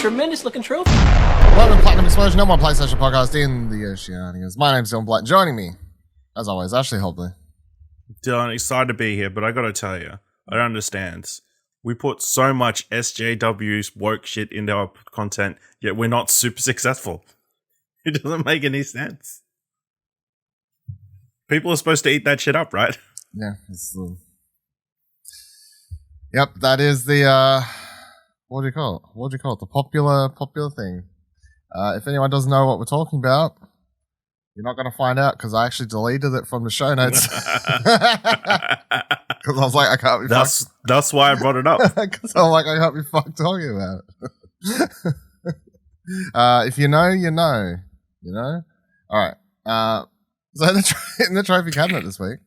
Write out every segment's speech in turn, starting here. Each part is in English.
tremendous looking trophy. Welcome to Platinum Explosion, number one PlayStation podcast in the Oceanias. My name's Dylan Blatt. Joining me, as always, Ashley Hobley. Dylan, excited to be here, but I gotta tell you, I don't understand. We put so much SJW's woke shit into our content, yet we're not super successful. It doesn't make any sense. People are supposed to eat that shit up, right? Yeah. Yep, that is the, what do you call it? What do you call it? The popular thing. If anyone doesn't know what we're talking about, you're not going to find out because I actually deleted it from the show notes. Because I was like, I can't be fucked. That's why I brought it up. Because I'm like, I can't be fucked talking about it. If you know, you know. You know? All right. So in the trophy cabinet this week,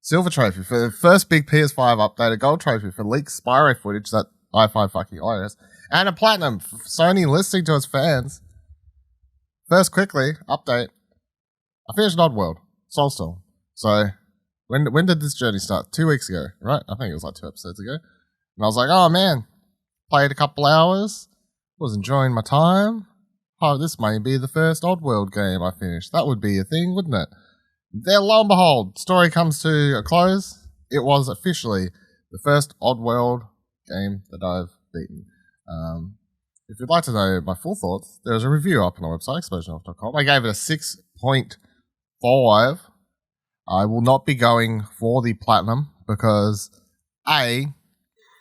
silver trophy for the first big PS5 update, a gold trophy for leaked Spyro footage that i5 fucking iOS, and a platinum for Sony listening to its fans. First, quickly, update. I finished Oddworld, Soulstorm. So, when did this journey start? 2 weeks ago, right? I think it was like 2 episodes ago. And I was like, oh man, played a couple hours, was enjoying my time. Oh, this may be the first Oddworld game I finished. That would be a thing, wouldn't it? There, lo and behold, story comes to a close. It was officially the first Oddworld game that I've beaten. If you'd like to know my full thoughts, there's a review up on our website, explosionoff.com. I gave it a 6.5. I will not be going for the platinum because A,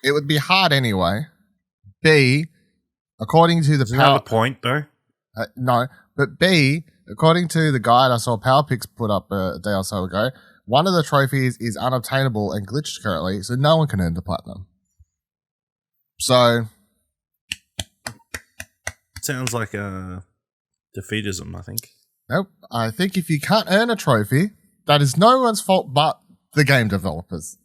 it would be hard anyway. B, according to the Isn't that the point though? No, but B, according to the guide I saw PowerPix put up a day or so ago, one of the trophies is unobtainable and glitched currently, so no one can earn the platinum. So, Sounds like defeatism, I think. nope. I think if you can't earn a trophy, that is no one's fault but the game developers.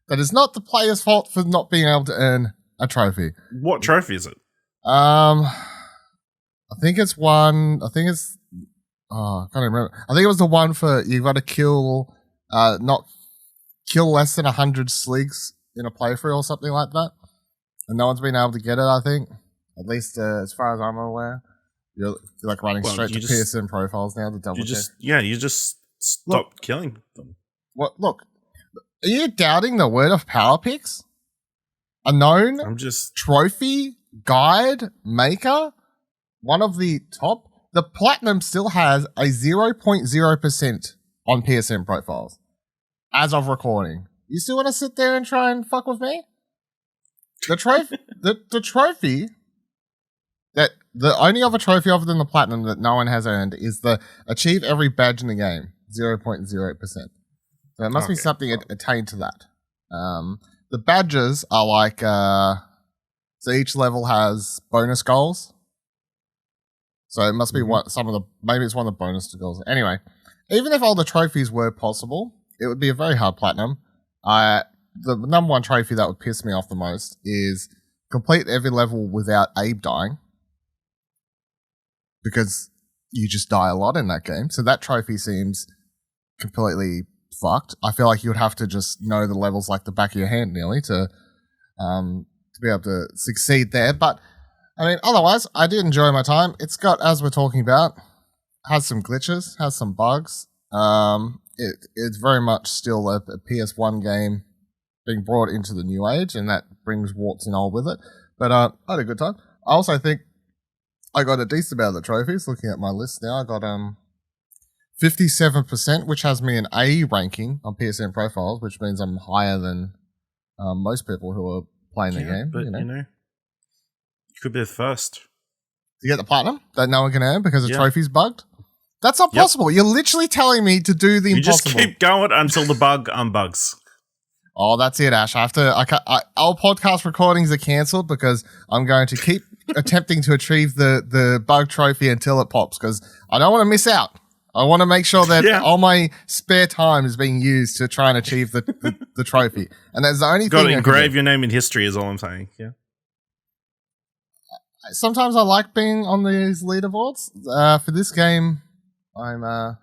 That is not the player's fault for not being able to earn a trophy. What trophy is it? I think it's one. I can't even remember. I think it was the one for you got to kill, not kill less than 100 sligs in a playthrough or something like that. And no one's been able to get it, I think. At least as far as I'm aware. You're like running straight to PSN profiles now to double check. You just stop killing them. What? Look, are you doubting the word of PowerPix? A known trophy guide maker? One of the top. The platinum still has a 0.0% on PSN profiles as of recording. You still want to sit there and try and fuck with me? The trophy, the trophy that the only other trophy other than the platinum that no one has earned is the achieve every badge in the game, 0.08%. So there must be something attained to that. The badges are like so each level has bonus goals. So it must be maybe it's one of the bonus goals. Anyway, even if all the trophies were possible, it would be a very hard platinum. The number one trophy that would piss me off the most is complete every level without Abe dying. Because you just die a lot in that game. So that trophy seems completely fucked. I feel like you would have to just know the levels like the back of your hand nearly to be able to succeed there. But I mean, otherwise, I did enjoy my time. It's got, as we're talking about, has some glitches, has some bugs. It's very much still a PS1 game being brought into the new age, and that brings warts and all with it. But I had a good time. I also think I got a decent amount of the trophies. Looking at my list now, I got 57%, which has me an A ranking on PSN profiles, which means I'm higher than most people who are playing the game. But, you could be the first. You get the platinum that no one can earn because the trophy's bugged? That's not possible. You're literally telling me to do the impossible. You just keep going until the bug unbugs. Oh, that's it, Ash. Our podcast recordings are cancelled because I'm going to keep attempting to achieve the bug trophy until it pops because I don't want to miss out. I want to make sure that all my spare time is being used to try and achieve the trophy. And that's the only thing. Got to engrave your name in history is all I'm saying. Yeah. Sometimes I like being on these leaderboards. For this game, I'm not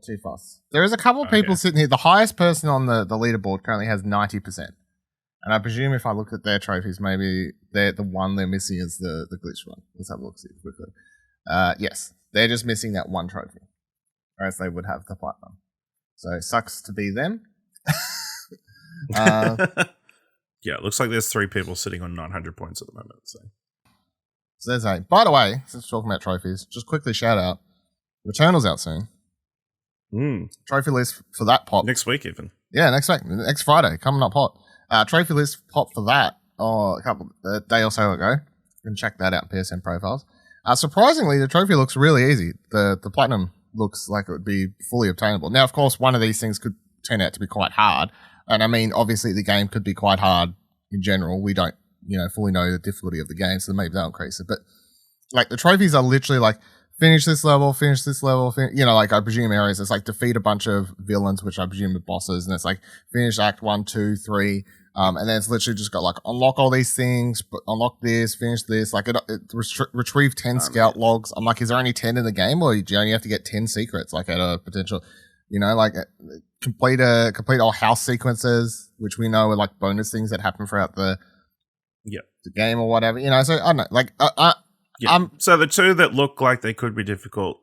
too fussed. There is a couple of people sitting here. The highest person on the leaderboard currently has 90%. And I presume if I look at their trophies, maybe the one they're missing is the glitch one. Let's have a look, see quickly. Yes, they're just missing that one trophy, or else they would have the platinum. So it sucks to be them. Yeah, it looks like there's 3 people sitting on 900 points at the moment. So there's a. By the way, since we're talking about trophies, just quickly shout out, Returnal's out soon. Trophy list for that pop next week, even. Yeah, next week, next Friday, coming up hot. Trophy list pop for that a day or so ago. You can check that out in PSN profiles. Surprisingly, the trophy looks really easy. The platinum looks like it would be fully obtainable. Now, of course, one of these things could turn out to be quite hard. And I mean, obviously, the game could be quite hard in general. We don't, fully know the difficulty of the game, so maybe they'll increase it. But like the trophies are literally like finish this level, like I presume areas. It's like defeat a bunch of villains, which I presume are bosses, and it's like finish act 1, 2, 3. And then it's literally just got like unlock all these things, but unlock this, finish this. Like retrieve 10 scout logs. I'm like, is there only 10 in the game, or do you only have to get 10 secrets? Like at a potential, complete all house sequences, which we know are like bonus things that happen throughout the game or whatever. So I don't know. Like, so the 2 that look like they could be difficult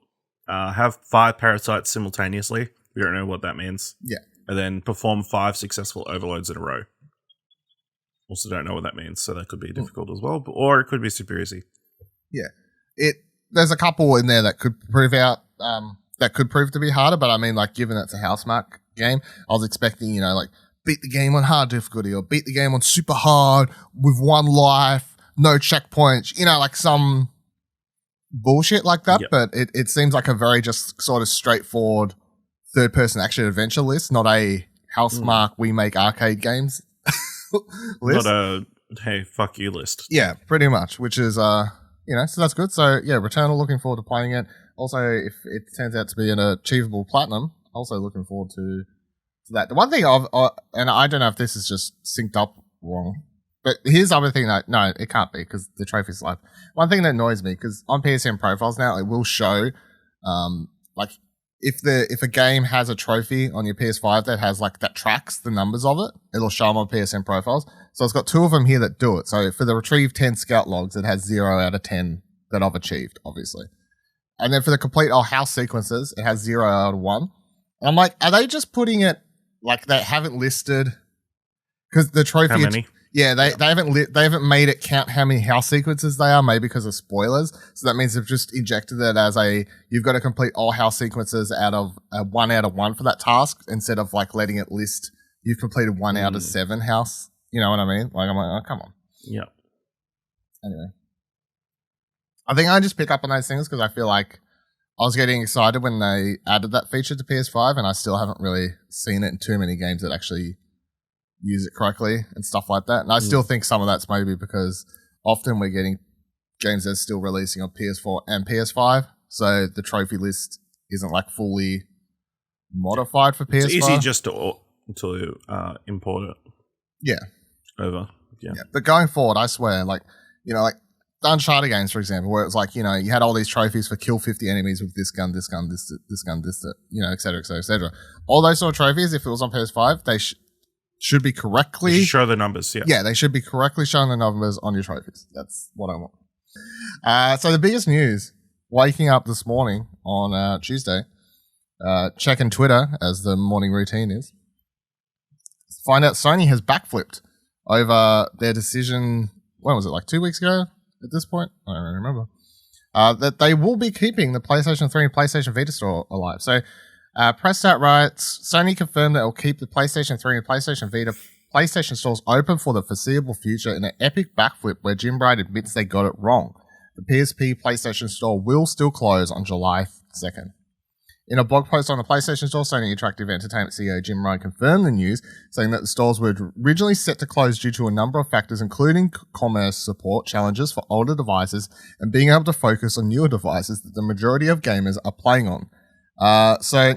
have 5 parasites simultaneously. We don't know what that means. Yeah, and then perform 5 successful overloads in a row. Also don't know what that means, so that could be difficult as well, or it could be super easy. Yeah, there's a couple in there that could prove to be harder, but I mean, like, given it's a housemark game, I was expecting, beat the game on hard difficulty or beat the game on super hard with 1 life, no checkpoints, like some bullshit like that. Yep. But it seems like a very just sort of straightforward third-person action adventure list, not a housemark we make arcade games list. Not a hey fuck you list. Yeah, pretty much. Which is so that's good. So yeah, Returnal, looking forward to playing it. Also, if it turns out to be an achievable platinum, also looking forward to that. The one thing and I don't know if this is just synced up wrong, but here's the other thing that no, it can't be because the trophy's live. One thing that annoys me, because on PSN profiles now it will show like if a game has a trophy on your PS5 that tracks the numbers of it, it'll show them on PSN profiles. So it's got 2 of them here that do it. So for the retrieve 10 scout logs, it has 0 out of 10 that I've achieved, obviously. And then for the complete all house sequences, it has 0 out of 1. And I'm like, are they just putting it like they haven't listed? Because the trophy, how many? Yeah, they haven't made it count how many house sequences they are, maybe because of spoilers. So that means they've just injected it as you've got to complete all house sequences out of 1 out of 1 for that task, instead of like letting it list you've completed 1 out of 7 house. You know what I mean? Like I'm like, oh come on. Yeah. Anyway, I think I just pick up on those things because I feel like I was getting excited when they added that feature to PS5, and I still haven't really seen it in too many games that actually use it correctly and stuff like that. And I still think some of that's maybe because often we're getting games that are still releasing on PS4 and PS5, so the trophy list isn't like fully modified for PS5. It's easy just to import it. Yeah. Over. Yeah. But going forward, I swear, like the Uncharted games, for example, where it was like, you had all these trophies for kill 50 enemies with this gun, this gun, this gun, this, et cetera, et cetera, et cetera. All those sort of trophies, if it was on PS5, they should be correctly... They should show the numbers, yeah. Yeah, they should be correctly showing the numbers on your trophies. That's what I want. So the biggest news, waking up this morning on Tuesday, checking Twitter, as the morning routine is, find out Sony has backflipped over their decision, when was it, like 2 weeks ago at this point? I don't really remember. That they will be keeping the PlayStation 3 and PlayStation Vita store alive. So, Press Out writes, Sony confirmed that it will keep the PlayStation 3 and PlayStation Vita PlayStation stores open for the foreseeable future in an epic backflip where Jim Bright admits they got it wrong. The PSP PlayStation store will still close on July 2nd. In a blog post on the PlayStation Store, Sony Interactive Entertainment CEO Jim Ryan confirmed the news, saying that the stores were originally set to close due to a number of factors, including commerce support challenges for older devices and being able to focus on newer devices that the majority of gamers are playing on. So,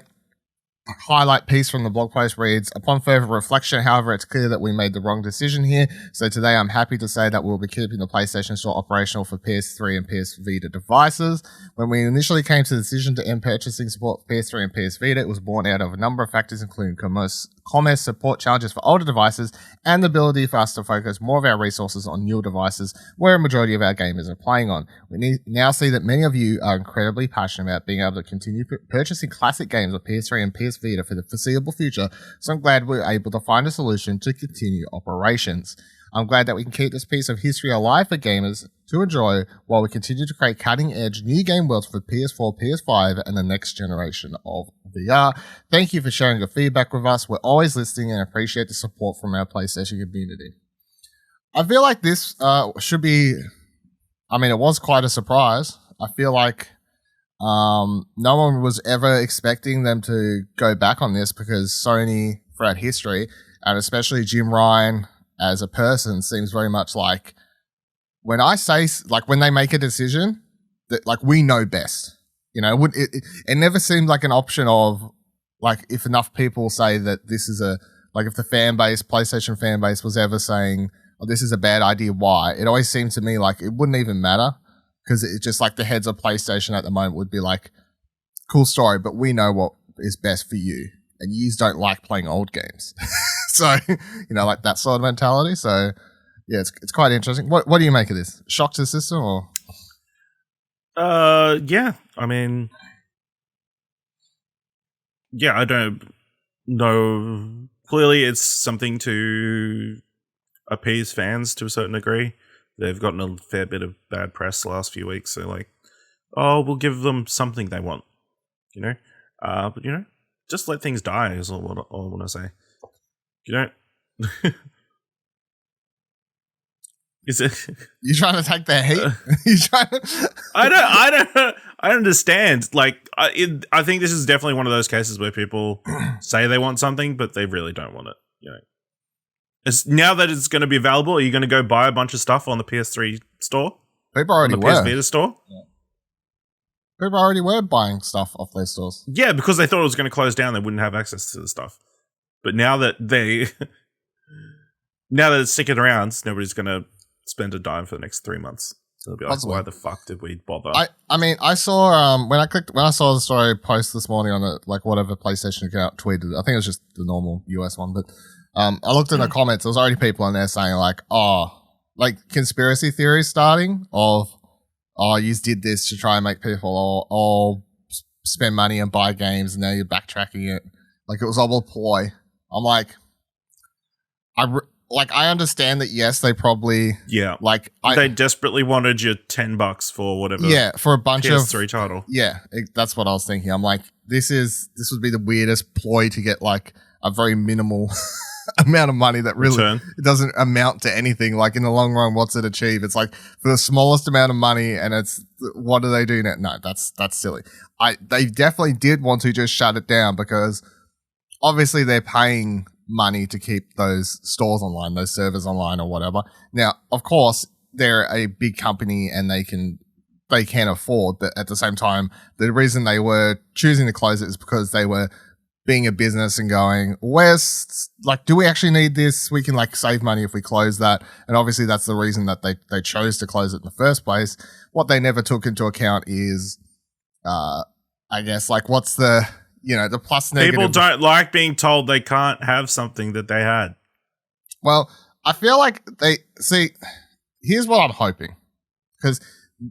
a highlight piece from the blog post reads, upon further reflection, however, it's clear that we made the wrong decision here. So today I'm happy to say that we'll be keeping the PlayStation Store operational for PS3 and PS Vita devices. When we initially came to the decision to end purchasing support for PS3 and PS Vita, it was born out of a number of factors, including commerce support challenges for older devices, and the ability for us to focus more of our resources on newer devices where a majority of our gamers are playing on. We now see that many of you are incredibly passionate about being able to continue purchasing classic games with PS3 and PS Vita for the foreseeable future, so I'm glad we're able to find a solution to continue operations. I'm glad that we can keep this piece of history alive for gamers to enjoy while we continue to create cutting-edge new game worlds for PS4, PS5, and the next generation of VR. Thank you for sharing your feedback with us. We're always listening and appreciate the support from our PlayStation community. I feel like this should be... I mean, it was quite a surprise. I feel like no one was ever expecting them to go back on this because Sony, throughout history, and especially Jim Ryan as a person, seems very much like when I say, like, when they make a decision that, like, we know best. You know, it never seemed like an option of, like, if enough people say that this is like, if the fan base, PlayStation fan base, was ever saying, oh, this is a bad idea, why? It always seemed to me like it wouldn't even matter because it just, like, the heads of PlayStation at the moment would be like, cool story, but we know what is best for you. And yous don't like playing old games. So, you know, like that sort of mentality. So, yeah, it's quite interesting. What do you make of this? Shock to the system or? Yeah. I mean, yeah, I don't know. Clearly, it's something to appease fans to a certain degree. They've gotten a fair bit of bad press the last few weeks. So, like, oh, we'll give them something they want, you know? But, you know, just let things die is all I want to say. You don't... Is it? You trying to take their heat? You trying to... I understand. Like, I think this is definitely one of those cases where people say they want something, but they really don't want it. You know, now that it's going to be available, are you going to go buy a bunch of stuff on the PS3 store? People already on the were. PS Vita store. Yeah. People already were buying stuff off their stores. Yeah, because they thought it was going to close down, they wouldn't have access to the stuff. But now that it's sticking around, nobody's going to spend a dime for the next 3 months. So they'll be like, why the fuck did we bother? I mean, I saw when I saw the story post this morning on the, like, whatever PlayStation account tweeted. I think it was just the normal US one, but I looked in the comments. There was already people in there saying like, oh, like conspiracy theories starting of, oh, you did this to try and make people all spend money and buy games, and now you're backtracking it. Like it was all a ploy. I'm like, I understand that. Yes, they probably they desperately wanted your $10 for whatever. Yeah, for a bunch PS3 title. Yeah, that's what I was thinking. I'm like, this would be the weirdest ploy to get like a very minimal amount of money that really it doesn't amount to anything. Like in the long run, what's it achieve? It's like for the smallest amount of money, and it's what do they do now? No, that's silly. They definitely did want to just shut it down because obviously they're paying money to keep those stores online, those servers online or whatever. Now, of course, they're a big company and they can afford, but at the same time, the reason they were choosing to close it is because they were being a business and going, where's, like, do we actually need this? We can, like, save money if we close that. And obviously that's the reason that they chose to close it in the first place. What they never took into account is, I guess, like, what's the, you know, the plus negative. People don't like being told they can't have something that they had. Well, I feel like here's what I'm hoping. Because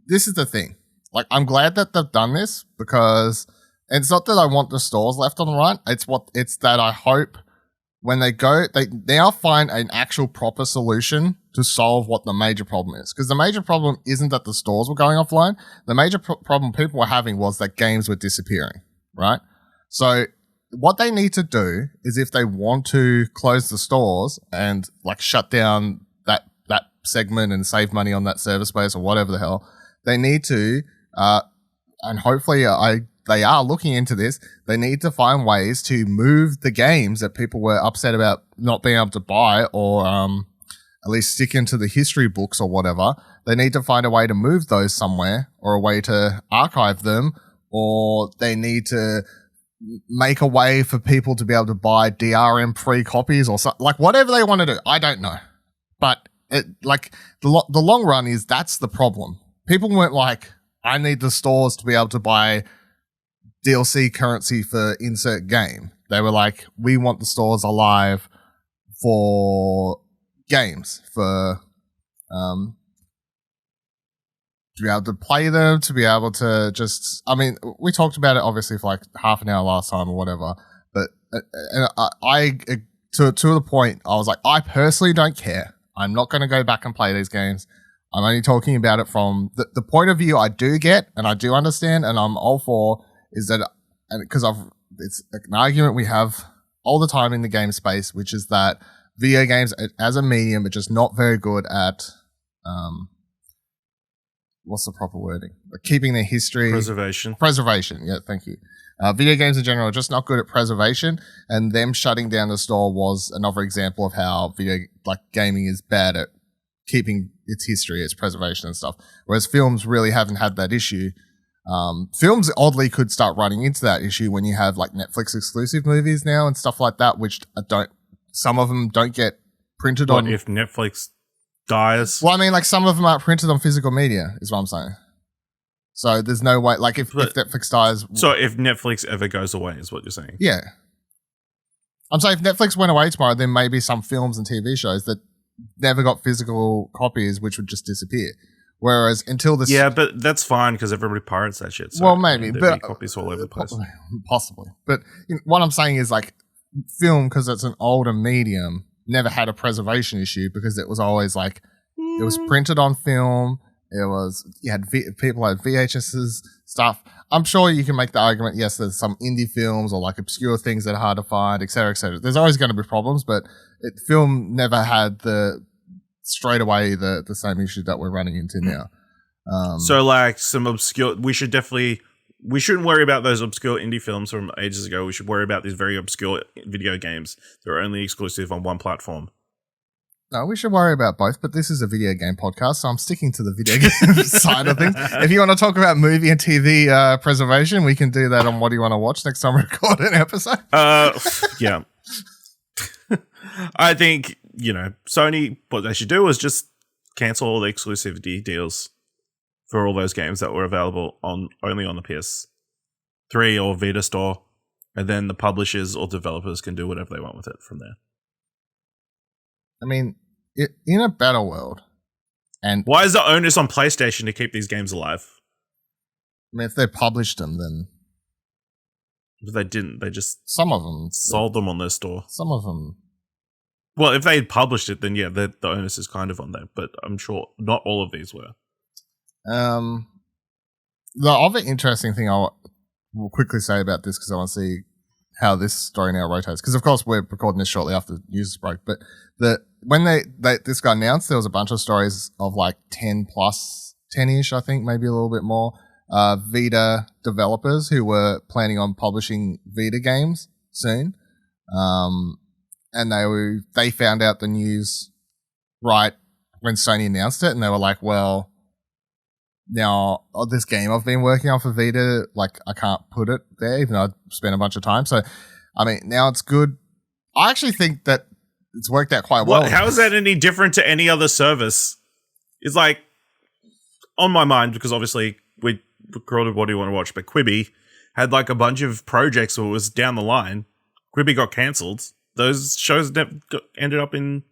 this is the thing. Like, I'm glad that they've done this because it's not that I want the stores left on the right. It's that I hope when they now find an actual proper solution to solve what the major problem is. Because the major problem isn't that the stores were going offline. The major problem people were having was that games were disappearing, right? So what they need to do is if they want to close the stores and like shut down that segment and save money on that server space or whatever the hell, they need to, and hopefully they are looking into this, they need to find ways to move the games that people were upset about not being able to buy or at least stick into the history books or whatever. They need to find a way to move those somewhere or a way to archive them, or they need to make a way for people to be able to buy DRM-free copies or something. Like, whatever they want to do. I don't know. But, the long run is that's the problem. People weren't like, I need the stores to be able to buy DLC currency for insert game. They were like, we want the stores alive for games, for to be able to play them, to be able to just, I mean, we talked about it obviously for like half an hour last time or whatever, but I to the point, I was like, I personally don't care. I'm not going to go back and play these games. I'm only talking about it from the point of view I do get and I do understand and I'm all for, is that, and because it's an argument we have all the time in the game space, which is that video games as a medium are just not very good at, what's the proper wording? Like keeping their history. Preservation. Yeah, thank you. Video games in general are just not good at preservation, and them shutting down the store was another example of how gaming is bad at keeping its history, its preservation and stuff. Whereas films really haven't had that issue. Films oddly could start running into that issue when you have like Netflix exclusive movies now and stuff like that, which some of them don't get printed on. If Netflix dies? Well, I mean, like some of them aren't printed on physical media, is what I'm saying. So there's no way, like if Netflix dies. So if Netflix ever goes away, is what you're saying? Yeah. I'm saying if Netflix went away tomorrow, then maybe some films and TV shows that never got physical copies, which would just disappear. Whereas until this. Yeah, but that's fine because everybody pirates that shit. So well, maybe. But copies all over the place. Possibly. But what I'm saying is like film, because it's an older medium, never had a preservation issue because it was always like, it was printed on film. It was, people had VHSs, stuff. I'm sure you can make the argument, yes, there's some indie films or like obscure things that are hard to find, et cetera, et cetera. There's always going to be problems, but film never had straight away the same issue that we're running into now. So like some obscure, we shouldn't worry about those obscure indie films from ages ago. We should worry about these very obscure video games that are only exclusive on one platform. No, we should worry about both, but this is a video game podcast, so I'm sticking to the video game side of things. If you want to talk about movie and TV preservation, we can do that on What Do You Want to Watch next time we record an episode. Yeah. I think, Sony, what they should do is just cancel all the exclusivity deals for all those games that were available only on the PS3 or Vita store, and then the publishers or developers can do whatever they want with it from there. I mean, in a better world, and why is the onus on PlayStation to keep these games alive? I mean, if they published them, then but they didn't. They just some of them sold them on their store. Some of them. Well, if they had published it, then yeah, the onus is kind of on them. But I'm sure not all of these were. The other interesting thing I will quickly say about this, because I want to see how this story now rotates, because of course we're recording this shortly after users break, but when this got announced, there was a bunch of stories of like 10-ish, I think, maybe a little bit more, Vita developers who were planning on publishing Vita games soon, and they found out the news right when Sony announced it, and they were like, well, now, this game I've been working on for Vita, like, I can't put it there, even though I spent a bunch of time. So, I mean, now it's good. I actually think that it's worked out quite well. How is that any different to any other service? It's like, on my mind, because obviously we recorded What Do You Want to Watch, but Quibi had like a bunch of projects that was down the line. Quibi got cancelled. Those shows ended up in...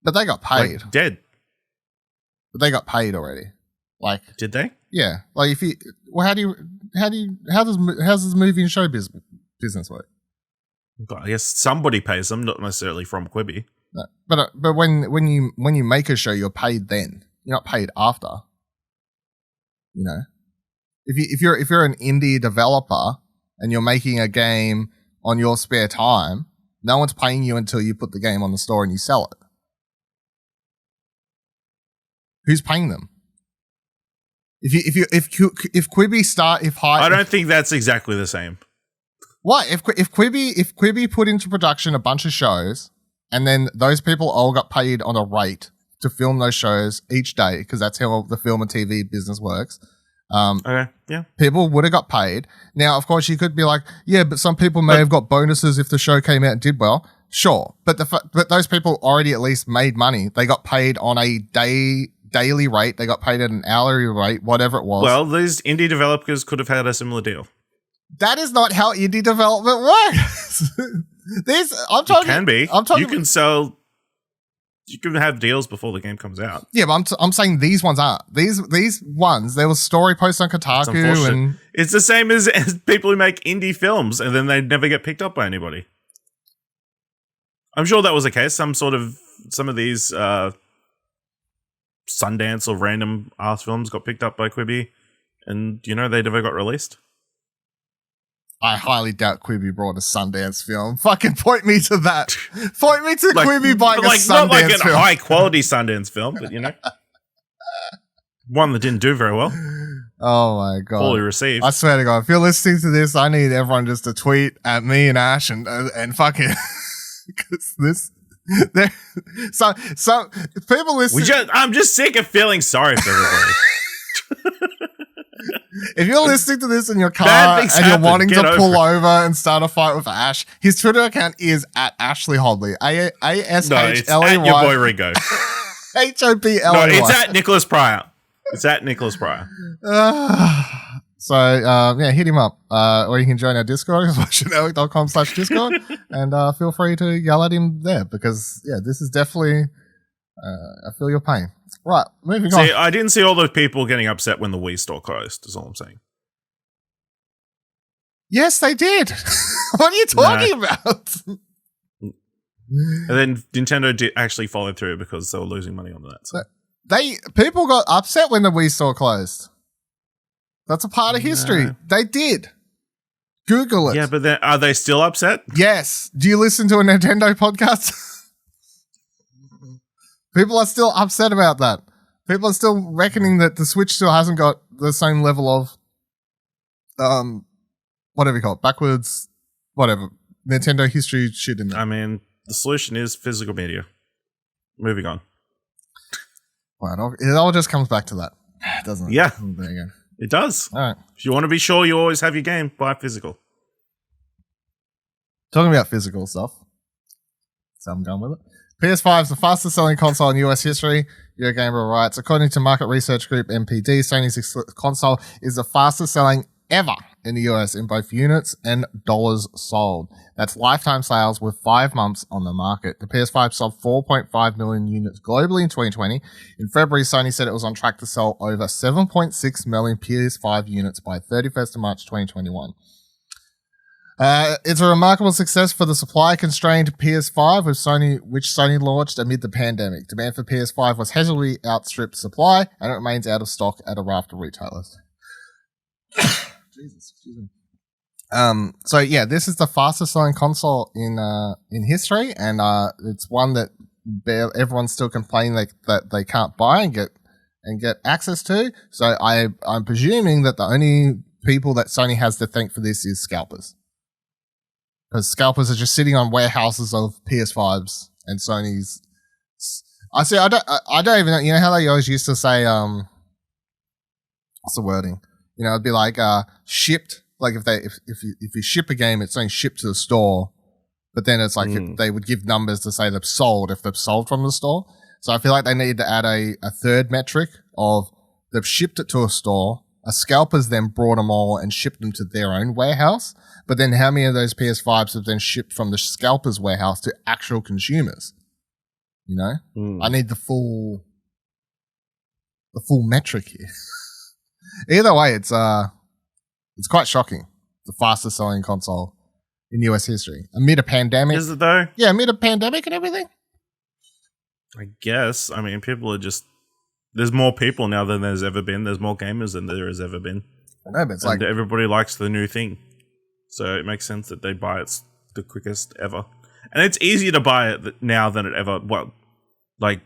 But they got paid. Like, dead. But they got paid already. Like, did they? Yeah. Like, if you, well, how does movie and show business work? I guess somebody pays them, not necessarily from Quibi. No. But when you make a show, you're paid then. You're not paid after. If you're an indie developer and you're making a game on your spare time, no one's paying you until you put the game on the store and you sell it. Who's paying them? If Quibi I don't think that's exactly the same. What if Quibi put into production a bunch of shows and then those people all got paid on a rate to film those shows each day, because that's how the film and TV business works. Okay, yeah. People would have got paid. Now, of course, you could be like, yeah, but some people may have got bonuses if the show came out and did well. Sure, but those people already at least made money. They got paid on a daily rate. They got paid at an hourly rate, whatever it was. Well, these indie developers could have had a similar deal. That is not how indie development works. It can be. You can sell. You can have deals before the game comes out. Yeah, but I'm saying these ones aren't. These ones, there was story posts on Kotaku, and it's the same as people who make indie films and then they never get picked up by anybody. I'm sure that was the case. Some of these Sundance or random art films got picked up by Quibi, and they never got released. I highly doubt Quibi brought a Sundance film. Fucking point me to that. Point me to Quibi buying a Sundance film. Not like a high quality Sundance film, but one that didn't do very well. Oh my god! Poorly received. I swear to God, if you're listening to this, I need everyone just to tweet at me and Ash and fucking because this. So people listening. I'm just sick of feeling sorry for everybody. If you're listening to this in your car and you're wanting to pull over and start a fight with Ash, his Twitter account is at Ashley Hobley. ASHLEY. No, it's at your boy Ringo. HOBLEY. No, it's at Nicholas Pryor. It's at Nicholas Pryor. So hit him up. Or you can join our Discord, watchingnetwork.com/Discord, and feel free to yell at him there because, this is definitely, I feel your pain. Right, moving on. I didn't see all those people getting upset when the Wii store closed, is all I'm saying. Yes, they did. What are you talking about? And then Nintendo did actually follow through because they were losing money on that. So. People got upset when the Wii store closed. That's a part of history. They did. Google it. Yeah, but then are they still upset? Yes. Do you listen to a Nintendo podcast? People are still upset about that. People are still reckoning that the Switch still hasn't got the same level of, whatever you call it, backwards, whatever, Nintendo history shit in there. I mean, the solution is physical media. Moving on. Well, it all just comes back to that, doesn't it? Yeah. There you go. It does. All right. If you want to be sure you always have your game, buy physical. Talking about physical stuff. So I'm going with it. PS5 is the fastest selling console in US history. Eurogamer writes, according to market research group MPD, Sony's console is the fastest selling ever in the US in both units and dollars sold. That's lifetime sales with 5 months on the market. The PS5 sold 4.5 million units globally in 2020. In February, Sony said it was on track to sell over 7.6 million PS5 units by 31st of March 2021. It's a remarkable success for the supply-constrained PS5, which Sony launched amid the pandemic. Demand for PS5 was heavily outstripped supply, and it remains out of stock at a raft of retailers. Jesus, excuse me. This is the fastest-selling console in history, and it's one that everyone's still complaining that they can't buy and get access to. So I'm presuming that the only people that Sony has to thank for this is scalpers. Because scalpers are just sitting on warehouses of PS5s and Sony's. I don't even know. You know how they always used to say, what's the wording? It'd be like shipped. Like if you ship a game, it's only shipped to the store. But then it's like they would give numbers to say they've sold if they've sold from the store. So I feel like they need to add a third metric of they've shipped it to a store. A scalpers then brought them all and shipped them to their own warehouse. But then how many of those PS5s have then shipped from the scalpers warehouse to actual consumers? I need the full metric here. Either way, it's quite shocking. The fastest selling console in US history. Amid a pandemic. Is it though? Yeah, amid a pandemic and everything. I guess. I mean, people are just... There's more people now than there's ever been. There's more gamers than there has ever been. I know, but it's like... everybody likes the new thing. So it makes sense that they buy it the quickest ever. And it's easier to buy it now than it ever... Well, like,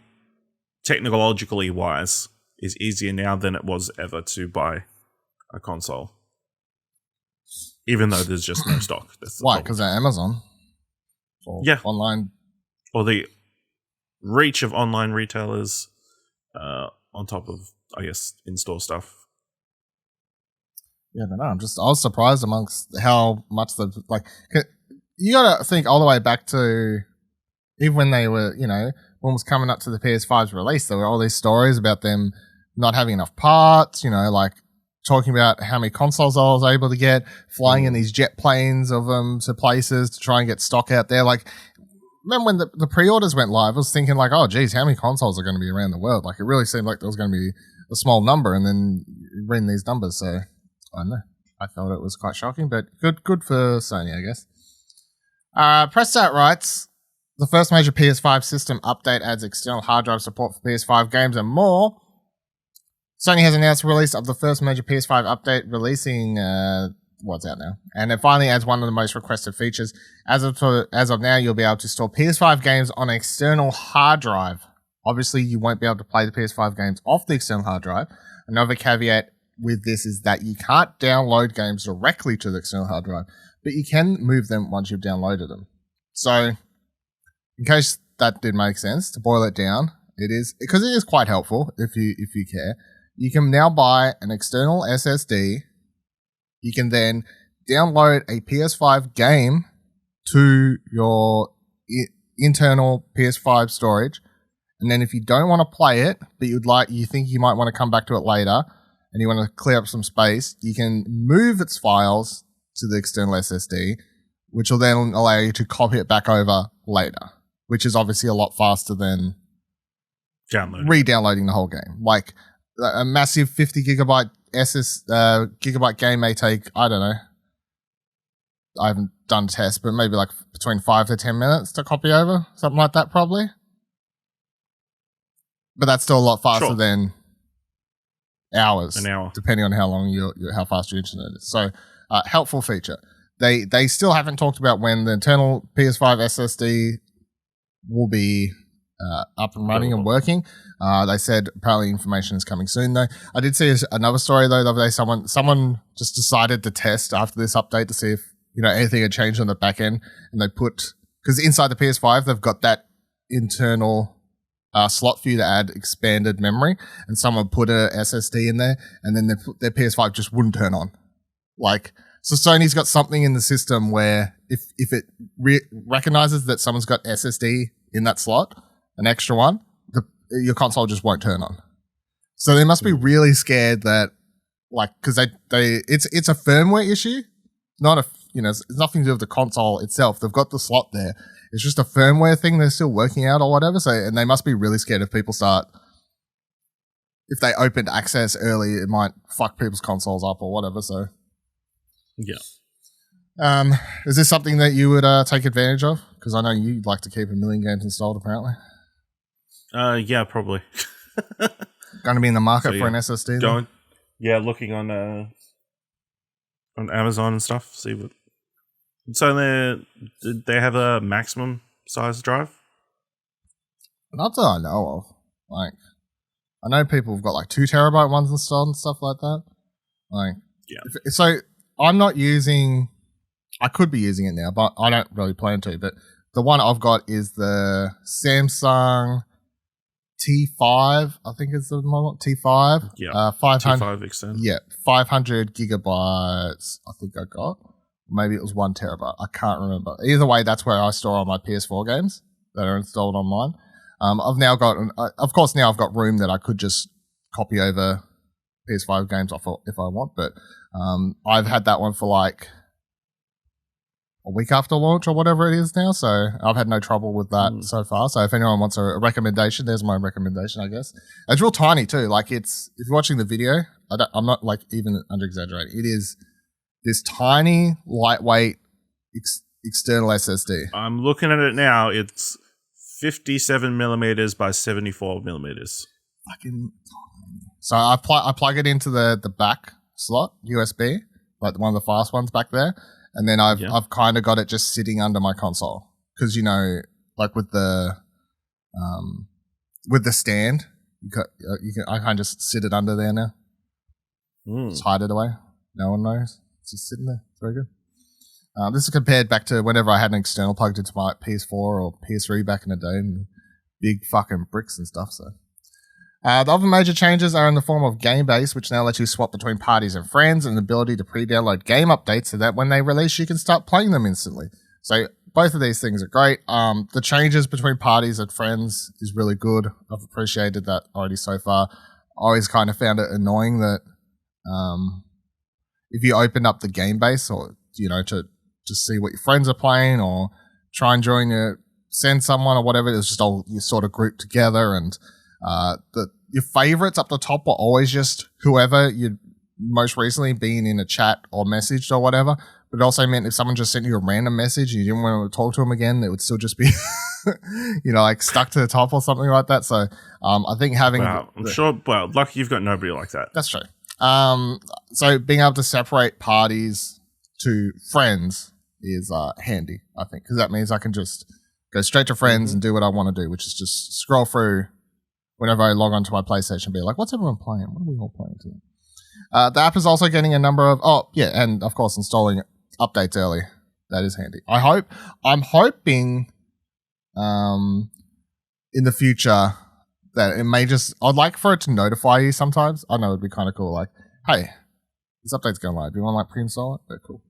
technologically wise, is easier now than it was ever to buy a console. Even though there's just no stock. Why? Because they're Amazon? Or online? Or the reach of online retailers on top of, I guess, in-store stuff. Yeah, I was surprised amongst how much you gotta think all the way back to even when they were, when was coming up to the PS5's release, there were all these stories about them not having enough parts, talking about how many consoles I was able to get, flying in these jet planes of them to places to try and get stock out there. Like, remember when the pre-orders went live, I was thinking like, oh, geez, how many consoles are going to be around the world? Like, it really seemed like there was going to be a small number, and then you read these numbers. So, I don't know. I thought it was quite shocking, but good for Sony, I guess. Press Start writes, the first major PS5 system update adds external hard drive support for PS5 games and more. Sony has announced the release of the first major PS5 update, releasing what's out now, and it finally adds one of the most requested features. As of now, you'll be able to store PS5 games on an external hard drive. Obviously, you won't be able to play the PS5 games off the external hard drive. Another caveat with this is that you can't download games directly to the external hard drive, but you can move them once you've downloaded them. So, in case that did make sense, to boil it down, it is because it is quite helpful if you care. You can now buy an external SSD. You can then download a PS5 game to your internal PS5 storage, and then if you don't want to play it, but you think you might want to come back to it later, and you want to clear up some space, you can move its files to the external SSD, which will then allow you to copy it back over later, which is obviously a lot faster than re-downloading the whole game. Like, a massive 50 gigabyte gigabyte game may take, I don't know, I haven't done tests, but maybe like between 5 to 10 minutes to copy over, something like that probably. But that's still a lot faster than hours, an hour, depending on how long how fast your internet is. So, helpful feature. They still haven't talked about when the internal PS5 SSD will be up and running and working. They said apparently information is coming soon though. I did see another story though the other day. Someone just decided to test after this update to see if anything had changed on the back end, and they put, because inside the PS5 they've got that internal slot for you to add expanded memory, and someone put a SSD in there, and then their PS5 just wouldn't turn on. Like, so Sony's got something in the system where if it recognizes that someone's got SSD in that slot, an extra one, your console just won't turn on. So they must be really scared that, like, because it's a firmware issue, not it's nothing to do with the console itself. They've got the slot there. It's just a firmware thing they're still working out or whatever. So, and they must be really scared if people if they opened access early, it might fuck people's consoles up or whatever. So, yeah. Is this something that you would take advantage of? Because I know you like to keep 1 million games installed, apparently. Yeah, probably. Going to be in the market for an SSD. Looking on Amazon and stuff. See what. So they have a maximum size drive? Not that I know of. Like, I know people have got like 2 terabyte ones installed and stuff like that. Like, yeah. So I'm not using. I could be using it now, but I don't really plan to. But the one I've got is the Samsung T5, I think is the model. T5. Yeah. 500. T5 extend. Yeah. 500 gigabytes, I think I got. Maybe it was 1 terabyte. I can't remember. Either way, that's where I store all my PS4 games that are installed online. I've now got, of course, now I've got room that I could just copy over PS5 games off if I want. But I've had that one for like a week after launch or whatever it is now, so I've had no trouble with that so far. So if anyone wants a recommendation, there's my recommendation, I guess. It's real tiny too. Like, if you're watching the video, I'm not like even under exaggerating. It is this tiny, lightweight external SSD. I'm looking at it now. It's 57 millimeters by 74 millimeters. Fucking tiny. So I plug it into the back slot USB, like one of the fast ones back there. And then I've kind of got it just sitting under my console because like with the stand, I can just sit it under there now. Just hide it away. No one knows. It's just sitting there. It's very good. This is compared back to whenever I had an external plugged into my PS4 or PS3 back in the day, and big fucking bricks and stuff. So. The other major changes are in the form of Game Base, which now lets you swap between parties and friends, and the ability to pre-download game updates so that when they release, you can start playing them instantly. So both of these things are great. The changes between parties and friends is really good. I've appreciated that already so far. I always kind of found it annoying that if you open up the game base or, to see what your friends are playing or try and send someone or whatever, it's just all you sort of group together, and your favorites up the top were always just whoever you'd most recently been in a chat or messaged or whatever. But it also meant if someone just sent you a random message and you didn't want to talk to them again, it would still just be, stuck to the top or something like that. So I think having... lucky you've got nobody like that. That's true. So being able to separate parties to friends is handy, I think, because that means I can just go straight to friends and do what I want to do, which is just scroll through whenever I log onto my PlayStation and be like, what's everyone playing? What are we all playing today? The app is also getting a number of... and of course installing updates early. That is handy. I'm hoping in the future that it may just... I'd like for it to notify you sometimes. I know it'd be kind of cool. Like, hey, this update's going live. Do you want to pre-install it? Very cool.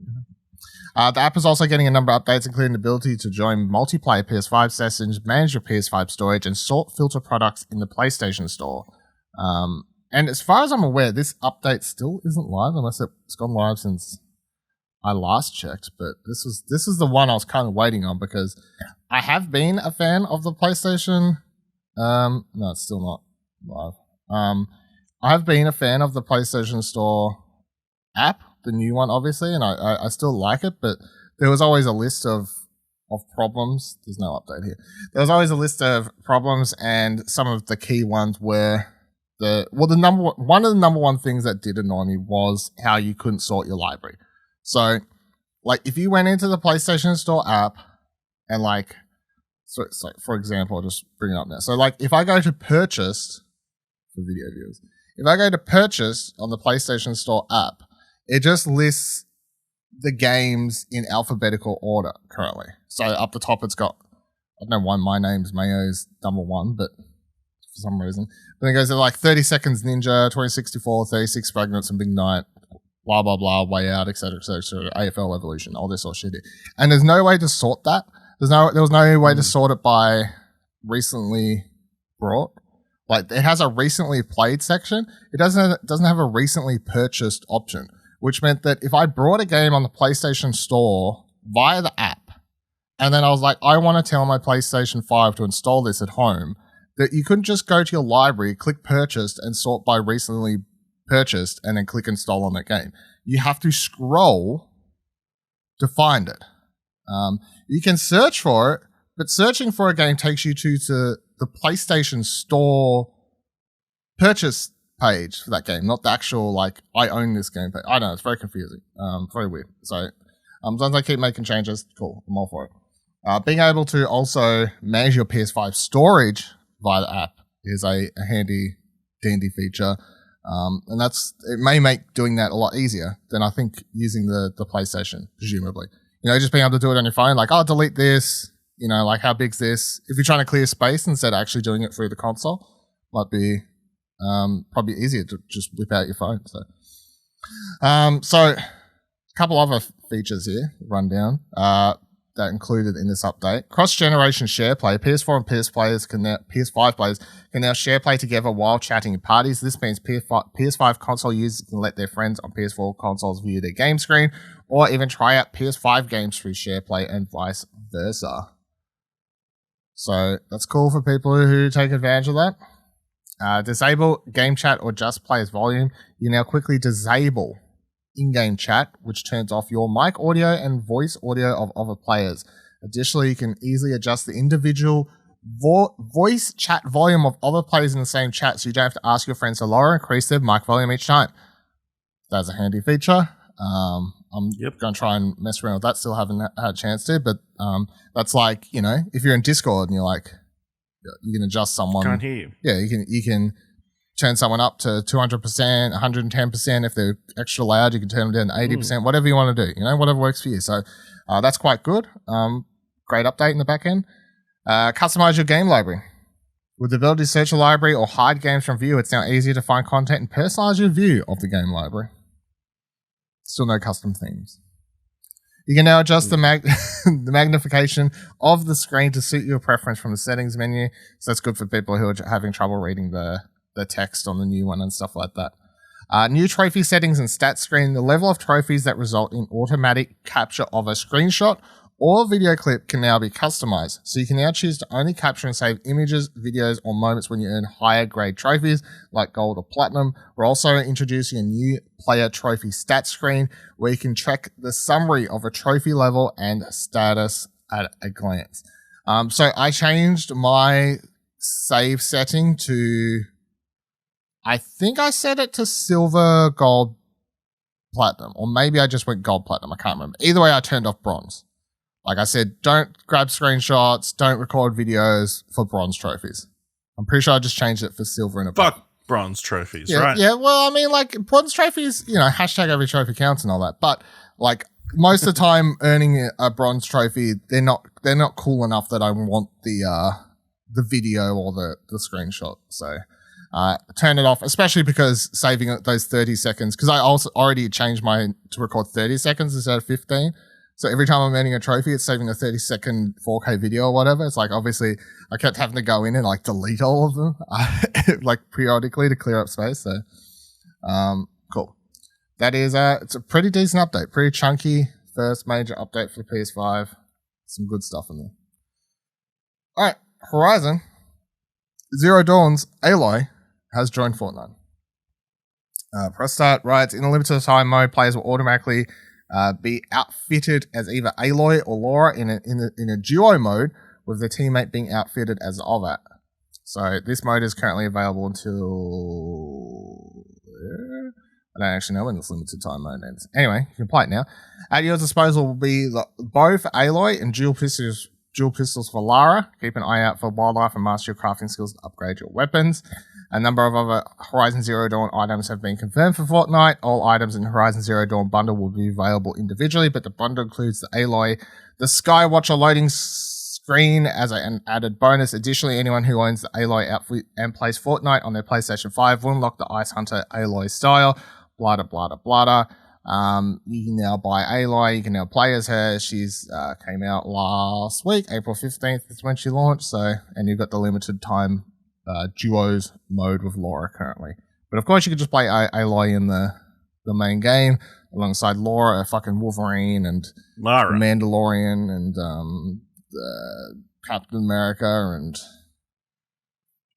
The app is also getting a number of updates, including the ability to join multiplayer PS5 sessions, manage your PS5 storage, and sort filter products in the PlayStation Store. And as far as I'm aware, this update still isn't live, unless it's gone live since I last checked. But this is the one I was kind of waiting on, because I have been a fan of the PlayStation. No, it's still not live. I have been a fan of the PlayStation Store app, the new one, obviously, and I still like it, but there was always a list of problems. There's no update here. There was always a list of problems, and some of the key ones were one of the number one things that did annoy me was how you couldn't sort your library. So, like, if you went into the PlayStation Store app and, so for example, I'll just bring it up now. So, like, if I go to purchase, for video viewers, if I go to purchase on the PlayStation Store app, it just lists the games in alphabetical order currently. So up the top, it's got, I don't know why my name's Mayo's number one, but for some reason. Then it goes to 30 Seconds Ninja, 2064, 36 Fragments, and Big Night, blah, blah, blah, Way Out, etc., etc., AFL Evolution, all this sort of shit. And there's no way to sort that. There was no way to sort it by recently brought. Like, it has a recently played section. It doesn't have a recently purchased option, which meant that if I brought a game on the PlayStation Store via the app, and then I was like, I want to tell my PlayStation 5 to install this at home, that you couldn't just go to your library, click purchased, and sort by recently purchased, and then click install on that game. You have to scroll to find it. You can search for it, but searching for a game takes you to the PlayStation Store purchase page for that game, not the actual, I own this game page. I know, it's very confusing. Very weird. So, as long as I keep making changes, cool, I'm all for it. Being able to also manage your PS5 storage via the app is a handy, dandy feature. And it may make doing that a lot easier than I think using the PlayStation, presumably. Just being able to do it on your phone, delete this, how big's this? If you're trying to clear space instead of actually doing it through the console, might be probably easier to just whip out your phone. So a couple other features here, rundown, that included in this update. Cross-generation share play. PS4 and PS5 players can now share play together while chatting in parties. This means PS5 console users can let their friends on PS4 consoles view their game screen, or even try out PS5 games through share play and vice versa. So that's cool for people who take advantage of that. Disable game chat or just player's volume. You now quickly disable in-game chat, which turns off your mic audio and voice audio of other players. Additionally, you can easily adjust the individual voice chat volume of other players in the same chat, so you don't have to ask your friends to lower or increase their mic volume each time. That's a handy feature. I'm going to try and mess around with that. Still haven't had a chance to, but that's if you're in Discord and you can adjust someone. Can't hear you. Yeah, you can turn someone up to 200%, 110%. If they're extra loud, you can turn them down to 80%, whatever you want to do, whatever works for you. So that's quite good. Great update in the back end. Customize your game library. With the ability to search a library or hide games from view, it's now easier to find content and personalize your view of the game library. Still no custom themes. You can now adjust the magnification of the screen to suit your preference from the settings menu. So that's good for people who are having trouble reading the text on the new one and stuff like that. New trophy settings and stats screen. The level of trophies that result in automatic capture of a screenshot or video clip can now be customized. So you can now choose to only capture and save images, videos, or moments when you earn higher grade trophies like gold or platinum. We're also introducing a new player trophy stats screen where you can track the summary of a trophy level and status at a glance. So I changed my save setting to, I think I set it to silver, gold, platinum, or maybe I just went gold, platinum. I can't remember. Either way, I turned off bronze. Like I said, don't grab screenshots, don't record videos for bronze trophies. I'm pretty sure I just changed it for silver and above. Fuck bronze trophies, yeah, right? Yeah, well, I mean, like, bronze trophies, hashtag every trophy counts and all that. But, like, most of the time earning a bronze trophy, they're not cool enough that I want the video or the screenshot. So, turn it off, especially because saving those 30 seconds, because I also already changed mine to record 30 seconds instead of 15. So every time I'm earning a trophy, it's saving a 30-second 4K video or whatever. It's like, obviously, I kept having to go in and, like, delete all of them, like, periodically to clear up space. So, cool. That is, it's a pretty decent update. Pretty chunky first major update for the PS5. Some good stuff in there. All right, Horizon. Zero Dawn's Aloy has joined Fortnite. Press start writes, in a limited time mode, players will automatically be outfitted as either Aloy or Laura in a duo mode, with their teammate being outfitted as Ovat. So this mode is currently available until I don't actually know when this limited time mode ends. Anyway, you can play it now. At your disposal will be bow for Aloy and dual pistols for Lara. Keep an eye out for wildlife and master your crafting skills to upgrade your weapons. A number of other Horizon Zero Dawn items have been confirmed for Fortnite. All items in the Horizon Zero Dawn bundle will be available individually, but the bundle includes the Aloy, the Skywatcher loading screen as an added bonus. Additionally, anyone who owns the Aloy outfit and plays Fortnite on their PlayStation 5 will unlock the Ice Hunter Aloy style. Blada, blada, blada. You can now buy Aloy. You can now play as her. She's came out last week, April 15th is when she launched. So, and you've got the limited time duos mode with Laura currently. But of course, you could just play Aloy in the main game alongside Laura, fucking Wolverine, and Lara, Mandalorian, and Captain America, and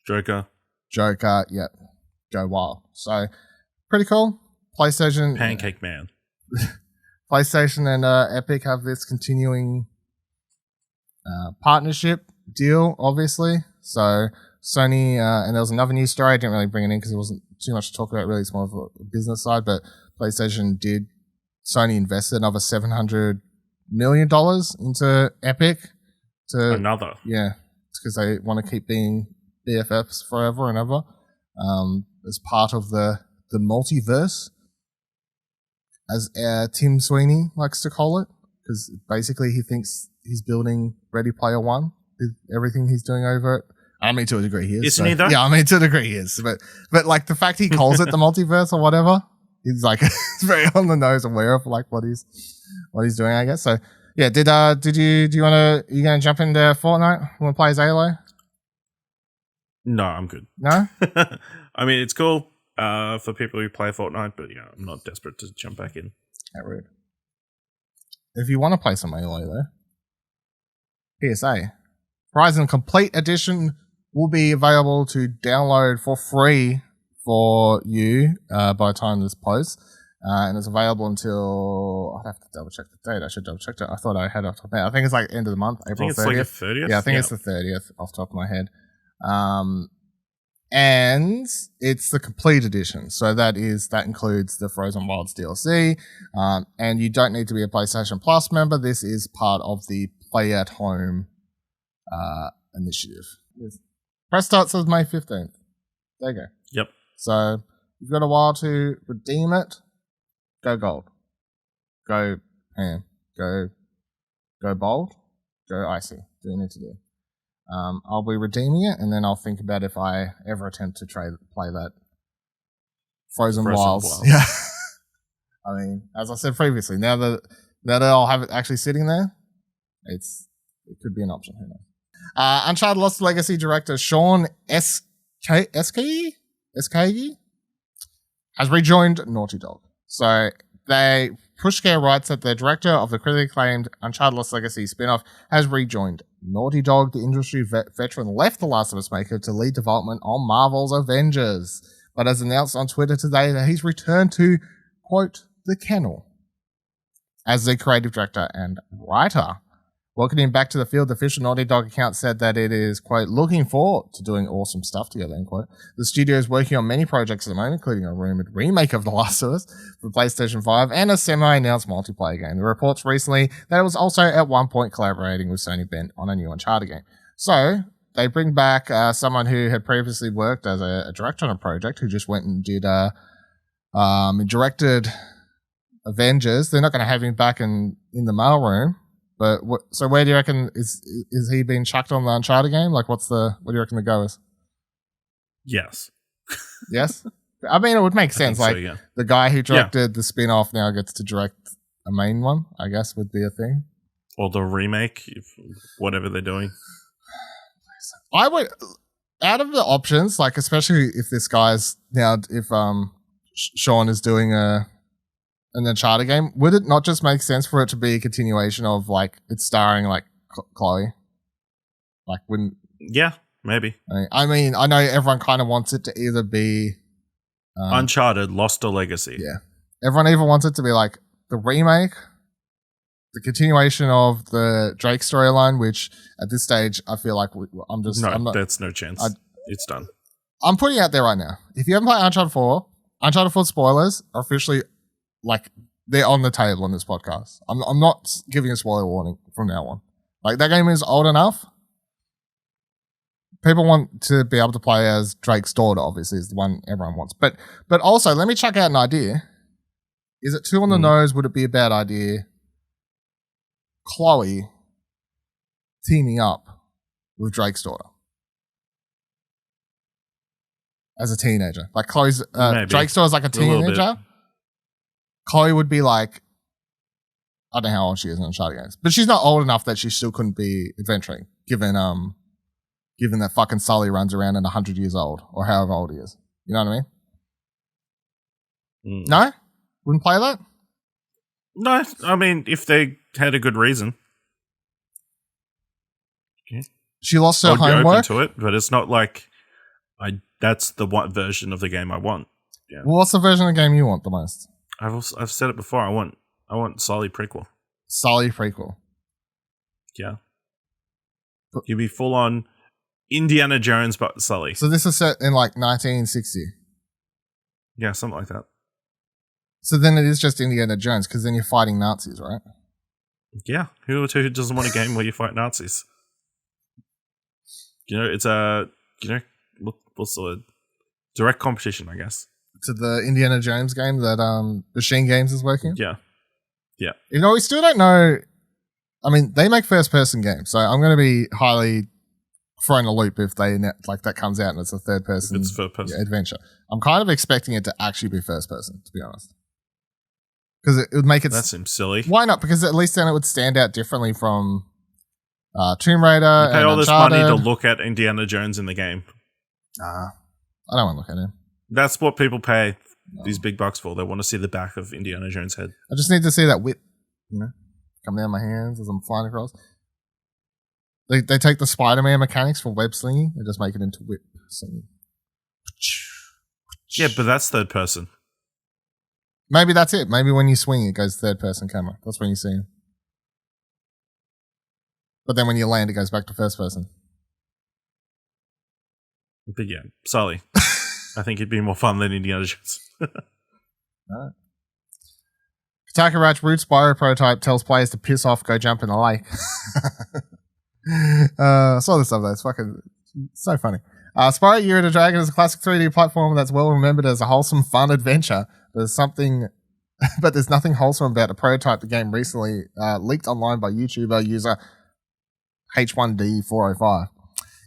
Joker. Yep. Go wild. So, pretty cool. PlayStation, Pancake Man. PlayStation and Epic have this continuing partnership deal, obviously. So Sony, and there was another news story. I didn't really bring it in because it wasn't too much to talk about. Really, it's more of a business side. But PlayStation did. Sony invested another $700 million into Epic. Yeah, because they want to keep being BFFs forever and ever. As part of the multiverse, as Tim Sweeney likes to call it, because basically he thinks he's building Ready Player One with everything he's doing over it. I mean, to a degree he is. Isn't he though? Yeah, I mean, to a degree he is. But like the fact he calls it the multiverse or whatever, he's like it's very on the nose aware of like what he's doing, I guess. So yeah, are you gonna jump into Fortnite? Want to play as Aloy? No, I'm good. No? I mean, it's cool for people who play Fortnite, but yeah, I'm not desperate to jump back in. How rude. If you want to play some Aloy though, PSA, Horizon Complete Edition will be available to download for free for you by the time this posts. And it's available until, I'd have to double check the date. I should double check it. I thought I had off the top of my head. I think it's like end of the month, April 30th. I think it's like the 30th? Yeah, I think it's the 30th off the top of my head. And it's the complete edition. So that includes the Frozen Wilds DLC. And you don't need to be a PlayStation Plus member. This is part of the Play at Home initiative. Press start says May 15th. There you go. Yep. So you've got a while to redeem it. Go gold. Go ham. Go bold. Go icy. Do you need to do? I'll be redeeming it, and then I'll think about if I ever attempt to play that Frozen Wilds. Yeah. I mean, as I said previously, now that I'll have it actually sitting there, it could be an option. Who knows? Uncharted Lost Legacy director Sean Skagi has rejoined Naughty Dog. So Pushcare writes that the director of the critically acclaimed Uncharted Lost Legacy spin-off has rejoined Naughty Dog. The industry veteran left The Last of Us maker to lead development on Marvel's Avengers, but has announced on Twitter today that he's returned to, quote, the kennel as the creative director and writer. Welcoming him back to the field, the official Naughty Dog account said that it is, quote, looking forward to doing awesome stuff together, end quote. The studio is working on many projects at the moment, including a rumored remake of The Last of Us for PlayStation 5 and a semi-announced multiplayer game. The reports recently that it was also at one point collaborating with Sony Bent on a new Uncharted game. So, they bring back someone who had previously worked as a director on a project, who just went and did directed Avengers. They're not going to have him back in the mailroom. But so where do you reckon is he being chucked on the Uncharted game? Like, what do you reckon the go is? Yes. Yes? I mean, it would make sense. Like, yeah. The guy who directed the spin-off now gets to direct a main one, I guess, would be a thing. Or the remake, whatever they're doing. I would, out of the options, like, especially if this guy's now, if Sean is doing an Uncharted game, would it not just make sense for it to be a continuation of, like, it's starring, like, Chloe? Like, wouldn't... Yeah, maybe. I mean, I know everyone kind of wants it to either be... Uncharted, Lost or Legacy. Yeah. Everyone either wants it to be, like, the remake, the continuation of the Drake storyline, which, at this stage, I feel like that's no chance. It's done. I'm putting it out there right now. If you haven't played Uncharted 4, Uncharted 4 spoilers are officially... Like, they're on the table on this podcast. I'm not giving a spoiler warning from now on. Like, that game is old enough. People want to be able to play as Drake's daughter, obviously, is the one everyone wants. But also, let me chuck out an idea. Is it too on the nose? Would it be a bad idea? Chloe teaming up with Drake's daughter as a teenager. Like, Chloe's... Drake's daughter's like a teenager. Chloe would be like, I don't know how old she is in Uncharted games, but she's not old enough that she still couldn't be adventuring, given that fucking Sully runs around and 100 years old, or however old he is. You know what I mean? No? Wouldn't play that? No, I mean, if they had a good reason. Okay. She lost her homework? I would be open to it, but it's not like that's the one version of the game I want. Yeah. Well, what's the version of the game you want the most? I've said it before. I want Sully prequel. Sully prequel. Yeah. You'd be full on Indiana Jones, but Sully. So this is set in like 1960. Yeah, something like that. So then it is just Indiana Jones, because then you're fighting Nazis, right? Yeah. Who doesn't want a game where you fight Nazis? You know, it's what's the word? Direct competition, I guess. To the Indiana Jones game that Machine Games is working on? Yeah. Yeah. You know, we still don't know. I mean, they make first-person games, so I'm going to be highly thrown a loop if that comes out and it's a third-person adventure. I'm kind of expecting it to actually be first-person, to be honest. Because it would make it... That seems silly. Why not? Because at least then it would stand out differently from Tomb Raider. You pay all this money to look at Indiana Jones in the game. I don't want to look at him. That's what people pay these big bucks for. They want to see the back of Indiana Jones' head. I just need to see that whip, come down my hands as I'm flying across. They take the Spider-Man mechanics for web slinging and just make it into whip slinging. Yeah, but that's third person. Maybe that's it. Maybe when you swing, it goes third person camera. That's when you see him. But then when you land, it goes back to first person. But yeah, Sully. I think it'd be more fun than Indiana Jones. Alright. Kotaku writes, Root Spyro prototype tells players to piss off, go jump in the lake. Saw this stuff though. It's fucking so funny. Spyro Year of the Dragon is a classic 3D platform that's well remembered as a wholesome, fun adventure. There's nothing wholesome about the prototype. The game recently leaked online by YouTuber user H1D405.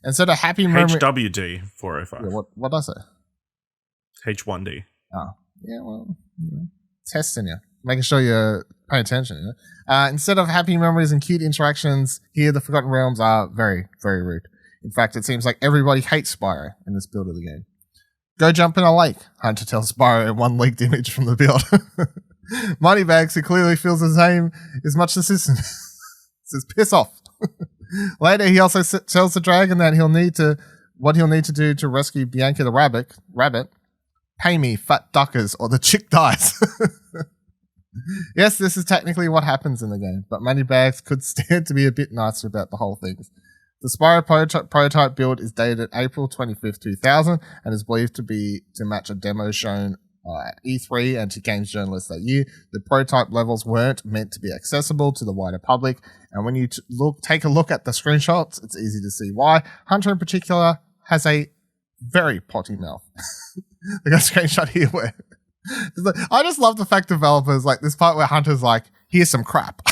Instead of happy memory... HWD405. Yeah, what does it? H1D. Oh, yeah, well, testing you. Making sure you're paying attention. Instead of happy memories and cute interactions, here the Forgotten Realms are very, very rude. In fact, it seems like everybody hates Spyro in this build of the game. Go jump in a lake, Hunter tells Spyro in one leaked image from the build. Moneybags, who clearly feels the same, is much assistant. Says, piss off. Later, he also tells the dragon that he'll need to do to rescue Bianca the rabbit. Pay me, fat duckers, or the chick dies. Yes, this is technically what happens in the game, but Moneybags could stand to be a bit nicer about the whole thing. The Spyro prototype build is dated April 25th, 2000, and is believed to match a demo shown at E3 and to games journalists that year. The prototype levels weren't meant to be accessible to the wider public, and when you take a look at the screenshots, it's easy to see why. Hunter in particular has a very potty mouth. I got a screenshot here where I just love the fact developers, like this part where Hunter's like, here's some crap.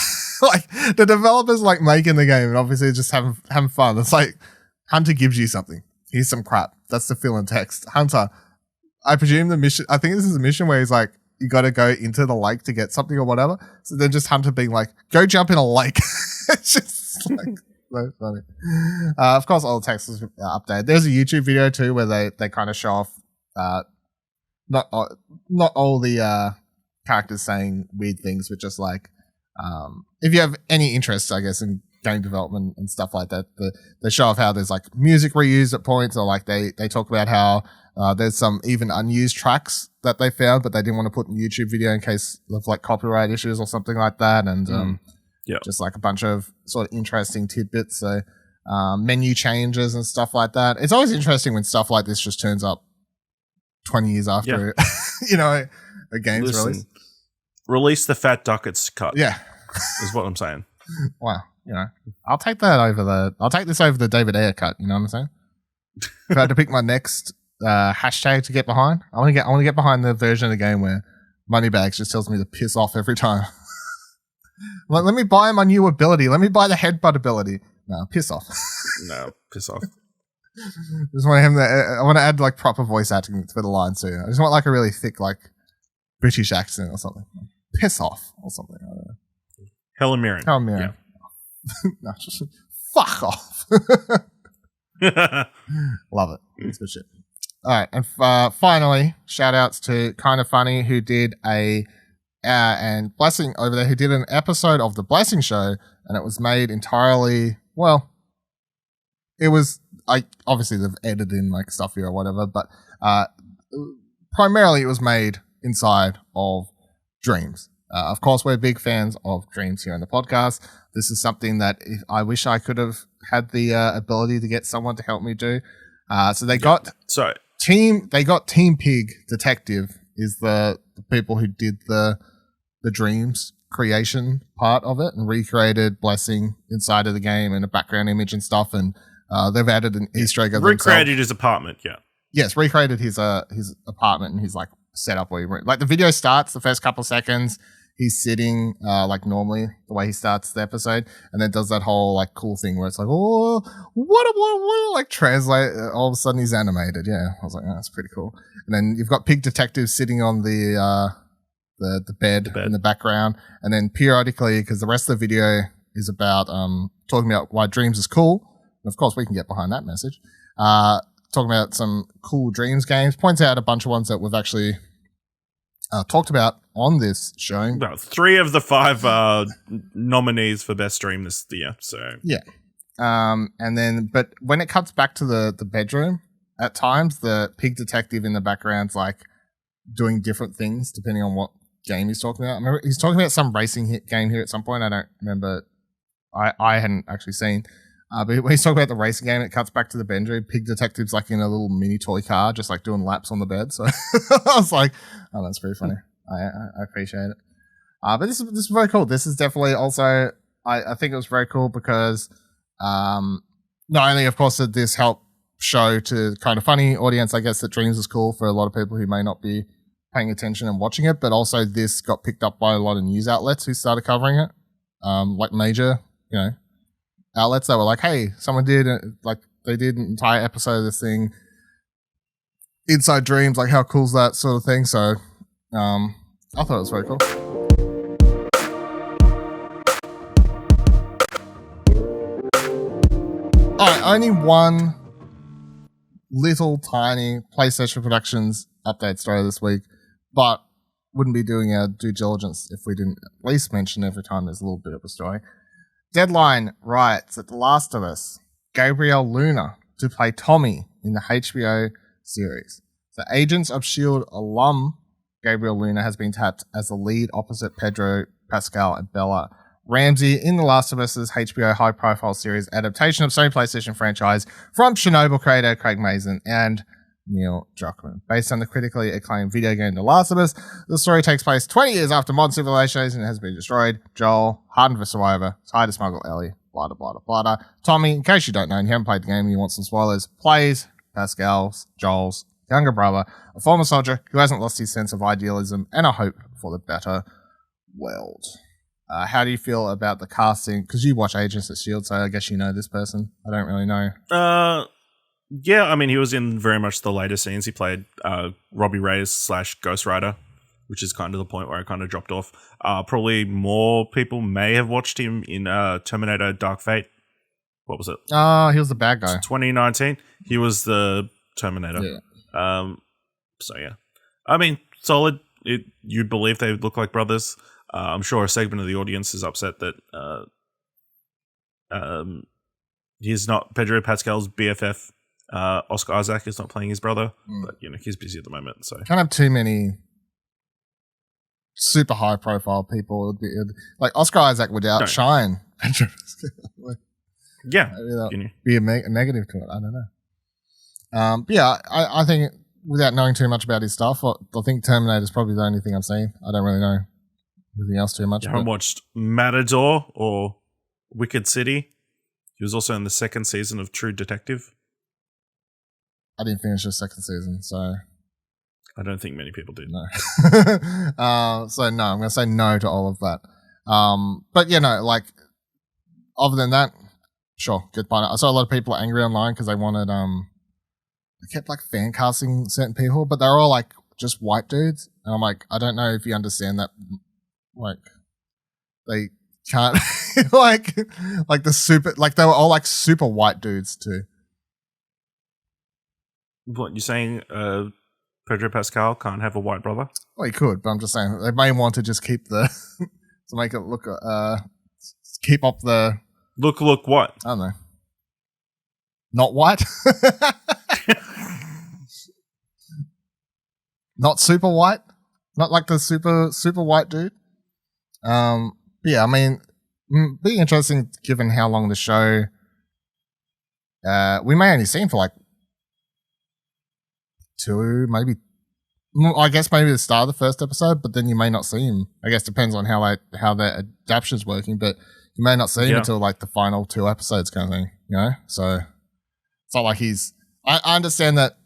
Like the developers like making the game and obviously just having fun. It's like Hunter gives you something. Here's some crap. That's the fill in text. Hunter, I presume the mission, I think this is a mission where he's like, you got to go into the lake to get something or whatever. So then just Hunter being like, go jump in a lake. It's just like so funny. Of course, all the text is updated. There's a YouTube video too where they kind of show off not all the characters saying weird things, but just like if you have any interest, I guess, in game development and stuff like that, they show off how there's like music reused at points, or like they talk about how there's some even unused tracks that they found, but they didn't want to put in YouTube video in case of like copyright issues or something like that, and just like a bunch of sort of interesting tidbits. So menu changes and stuff like that. It's always interesting when stuff like this just turns up 20 years after a game's release. Release the fat ducats cut. Yeah, is what I'm saying. Wow, I'll take that I'll take this over the David Ayer cut. You know what I'm saying? If I had to pick my next hashtag to get behind, I want to get behind the version of the game where Moneybags just tells me to piss off every time. Let me buy my new ability. Let me buy the headbutt ability. No, piss off. No, piss off. Just want him to. I want to add like proper voice acting for the lines too. I just want like a really thick like British accent or something. Piss off or something. I don't know. Helen Mirren. Yeah. No, just fuck off. Love it. It's good shit. All right, and finally, shout outs to Kind of Funny, who did and Blessing over there, who did an episode of The Blessing Show, and it was made entirely, well, it was, obviously they've edited in like stuff here or whatever, but primarily it was made inside of Dreams. Of course, we're big fans of Dreams here on the podcast. This is something that I wish I could have had the ability to get someone to help me do. So they got Team Pig Detective is the people who did the Dreams creation part of it and recreated Blessing inside of the game and a background image and stuff, and they've added an Easter egg of recreated his apartment. Yes, recreated his apartment and his like setup where like the video starts, the first couple of seconds he's sitting like normally the way he starts the episode, and then does that whole like cool thing where it's like, oh, what like translate, all of a sudden he's animated. Yeah, I was like, oh, that's pretty cool. And then you've got Pig Detective sitting on the bed in the background, and then periodically, because the rest of the video is about talking about why Dreams is cool, and of course we can get behind that message, talking about some cool Dreams games, points out a bunch of ones that we've actually talked about on this show. About 3 of the 5 nominees for best stream this year. So yeah, and then but when it cuts back to the bedroom, at times the Pig Detective in the background's like doing different things depending on what game he's talking about. I remember he's talking about some racing game here at some point. I don't remember. I hadn't actually seen. But when he's talking about the racing game, it cuts back to the bedroom. Pig Detective's like in a little mini toy car, just like doing laps on the bed. So I was like, oh, that's pretty funny. I appreciate it. But this is very cool. This is definitely also, I think it was very cool because not only, of course, did this help show to Kind of Funny audience, I guess, that Dreams is cool for a lot of people who may not be paying attention and watching it, but also this got picked up by a lot of news outlets who started covering it, like major, outlets that were like, hey, someone did they did an entire episode of this thing inside Dreams, like how cool's that sort of thing. So I thought it was very cool. All right, only one little tiny PlayStation Productions update story this week, but wouldn't be doing our due diligence if we didn't at least mention every time there's a little bit of a story. Deadline writes that The Last of Us, Gabriel Luna to play Tommy in the HBO series. The Agents of S.H.I.E.L.D. alum Gabriel Luna has been tapped as the lead opposite Pedro Pascal and Bella Ramsey in The Last of Us's HBO high-profile series adaptation of Sony PlayStation franchise from Chernobyl creator Craig Mazin and Neil Druckmann. Based on the critically acclaimed video game The Last of Us, the story takes place 20 years after modern civilization has been destroyed. Joel, hardened for survivor, is hired to smuggle Ellie, blah, blah, blah, blah, blah. Tommy, in case you don't know and you haven't played the game and you want some spoilers, plays Pascal's, Joel's younger brother, a former soldier who hasn't lost his sense of idealism and a hope for the better world. How do you feel about the casting? Because you watch Agents of S.H.I.E.L.D., so I guess you know this person. I don't really know. Yeah, I mean, he was in very much the later scenes. He played Robbie Reyes / Ghost Rider, which is kind of the point where I kind of dropped off. Probably more people may have watched him in Terminator Dark Fate. What was it? He was the bad guy. 2019. He was the Terminator. Yeah. So, yeah. I mean, solid. You'd believe they look like brothers. I'm sure a segment of the audience is upset that he's not Pedro Pascal's BFF. Oscar Isaac is not playing his brother, but he's busy at the moment. So can't have too many super high profile people. Like Oscar Isaac would outshine Pedro Pascal. Yeah, be a negative to it. I don't know. But yeah, I think without knowing too much about his stuff, I think Terminator is probably the only thing I've seen. I don't really know anything else too much. You haven't watched Matador or Wicked City? He was also in the second season of True Detective. I didn't finish the second season, so I don't think many people did. No. So no, I'm going to say no to all of that. But like other than that, sure, good point. I saw a lot of people angry online because they wanted they kept like fan casting certain people, but they're all like just white dudes, and I'm like, I don't know if you understand that, like they can't like the super, like they were all like super white dudes too. What, you're saying Pedro Pascal can't have a white brother? Well, he could, but I'm just saying they may want to just keep the to make it look keep up the look what? I don't know. Not white? Not super white? Not like the super white dude? Yeah, I mean, be interesting given how long the show we may only see him for like 2, maybe. I guess maybe the start of the first episode, but then you may not see him. I guess depends on how the adaptation's working, but you may not see him until like the final 2 episodes kind of thing, So it's not like he's. I understand that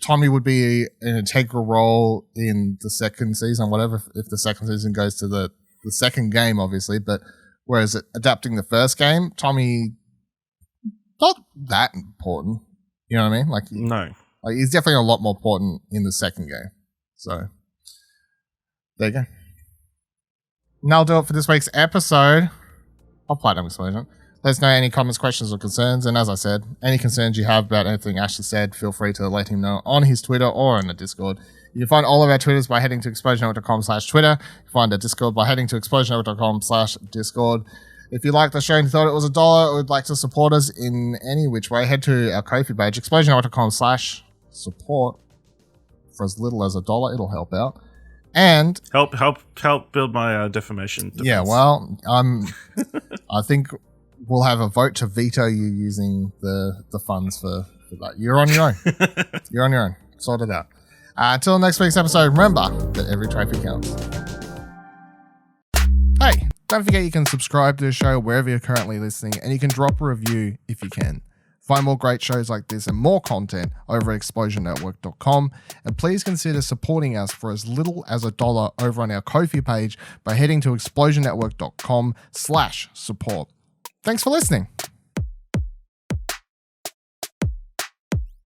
Tommy would be an integral role in the second season, whatever, if the second season goes to the second game, obviously. But whereas adapting the first game, Tommy not that important. You know what I mean? Like no. Like he's definitely a lot more important in the second game. So, there you go. And that'll do it for this week's episode of Platinum Explosion. Let us know any comments, questions, or concerns. And as I said, any concerns you have about anything Ashley said, feel free to let him know on his Twitter or on the Discord. You can find all of our Twitters by heading to explosionnetwork.com/Twitter. You can find our Discord by heading to explosionnetwork.com/Discord. If you like the show and you thought it was $1 or would like to support us in any which way, head to our Ko-fi page, explosionnetwork.com/support. For as little as $1, it'll help out. And help build my defamation defense. Yeah, well, I think we'll have a vote to veto you using the funds for that. You're on your own. You're on your own. Sort it out. Until next week's episode, remember that every trophy counts. Hey, don't forget you can subscribe to the show wherever you're currently listening, and you can drop a review if you can. Find more great shows like this and more content over at explosionnetwork.com, and please consider supporting us for as little as $1 over on our Ko-fi page by heading to explosionnetwork.com/support. Thanks for listening.